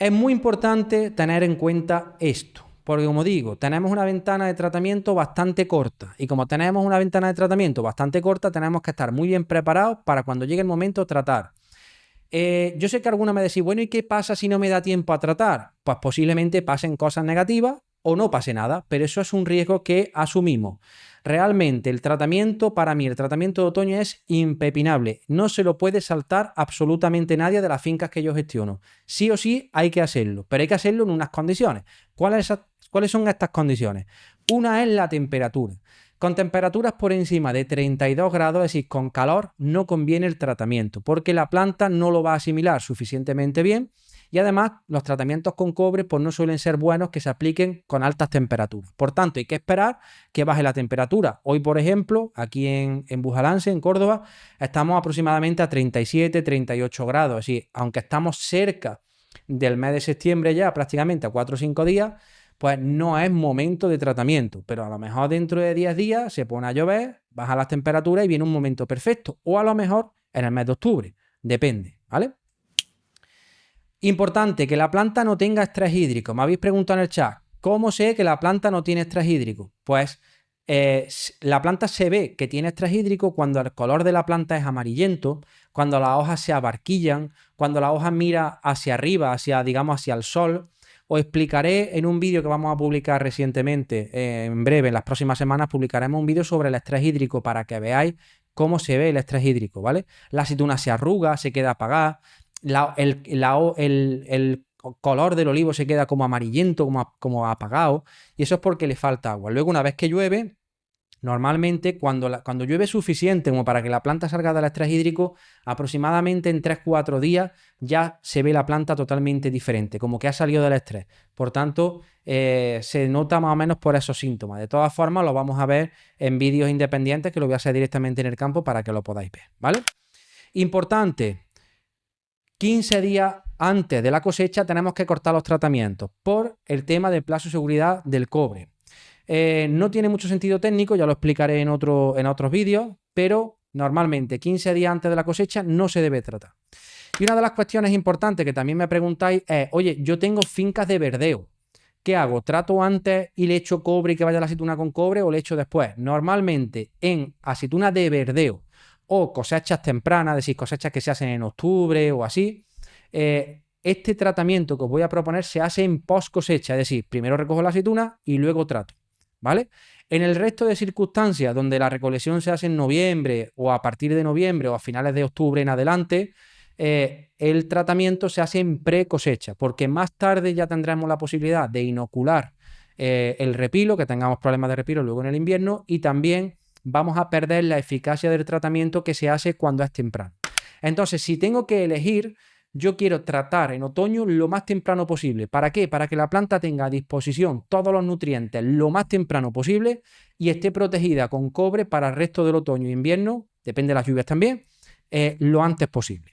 Es muy importante tener en cuenta esto, porque como digo, tenemos una ventana de tratamiento bastante corta y como tenemos una ventana de tratamiento bastante corta, tenemos que estar muy bien preparados para cuando llegue el momento tratar. Yo sé que algunos me decís, bueno, ¿y qué pasa si no me da tiempo a tratar? Pues posiblemente pasen cosas negativas o no pase nada, pero eso es un riesgo que asumimos. Realmente el tratamiento, para mí, el tratamiento de otoño es impepinable. No se lo puede saltar absolutamente nadie de las fincas que yo gestiono. Sí o sí hay que hacerlo, pero hay que hacerlo en unas condiciones. ¿Cuáles son estas condiciones? Una es la temperatura. Con temperaturas por encima de 32 grados, es decir, con calor, no conviene el tratamiento porque la planta no lo va a asimilar suficientemente bien y además los tratamientos con cobre pues no suelen ser buenos que se apliquen con altas temperaturas. Por tanto, hay que esperar que baje la temperatura. Hoy, por ejemplo, aquí en Bujalance, en Córdoba, estamos aproximadamente a 37, 38 grados. Es decir, aunque estamos cerca del mes de septiembre ya, prácticamente a 4 o 5 días, pues no es momento de tratamiento, pero a lo mejor dentro de 10 días se pone a llover, baja las temperaturas y viene un momento perfecto, o a lo mejor en el mes de octubre, depende, ¿vale? Importante, que la planta no tenga estrés hídrico. Me habéis preguntado en el chat, ¿cómo sé que la planta no tiene estrés hídrico? Pues la planta se ve que tiene estrés hídrico cuando el color de la planta es amarillento, cuando las hojas se abarquillan, cuando la hoja mira hacia arriba, digamos, hacia el sol. Os explicaré en un vídeo que vamos a publicar recientemente, en breve, en las próximas semanas, publicaremos un vídeo sobre el estrés hídrico para que veáis cómo se ve el estrés hídrico, ¿vale? La aceituna se arruga, se queda apagada, el color del olivo se queda como amarillento, como apagado, y eso es porque le falta agua. Luego, una vez que llueve, normalmente cuando llueve suficiente como para que la planta salga del estrés hídrico, aproximadamente en 3-4 días ya se ve la planta totalmente diferente, como que ha salido del estrés. Por tanto, se nota más o menos por esos síntomas. De todas formas, lo vamos a ver en vídeos independientes que lo voy a hacer directamente en el campo para que lo podáis ver, ¿vale? Importante, 15 días antes de la cosecha tenemos que cortar los tratamientos por el tema del plazo de seguridad del cobre. No tiene mucho sentido técnico, ya lo explicaré en otros vídeos, pero normalmente 15 días antes de la cosecha no se debe tratar. Y una de las cuestiones importantes que también me preguntáis es, oye, yo tengo fincas de verdeo. ¿Qué hago? ¿Trato antes y le echo cobre y que vaya la aceituna con cobre o le echo después? Normalmente en aceituna de verdeo o cosechas tempranas, es decir, cosechas que se hacen en octubre o así, este tratamiento que os voy a proponer se hace en post cosecha, es decir, primero recojo la aceituna y luego trato, ¿vale? En el resto de circunstancias donde la recolección se hace en noviembre o a partir de noviembre o a finales de octubre en adelante, el tratamiento se hace en pre-cosecha, porque más tarde ya tendremos la posibilidad de inocular el repilo, que tengamos problemas de repilo luego en el invierno, y también vamos a perder la eficacia del tratamiento que se hace cuando es temprano. Entonces, si tengo que elegir, yo quiero tratar en otoño lo más temprano posible. ¿Para qué? Para que la planta tenga a disposición todos los nutrientes lo más temprano posible y esté protegida con cobre para el resto del otoño e invierno, depende de las lluvias también, lo antes posible.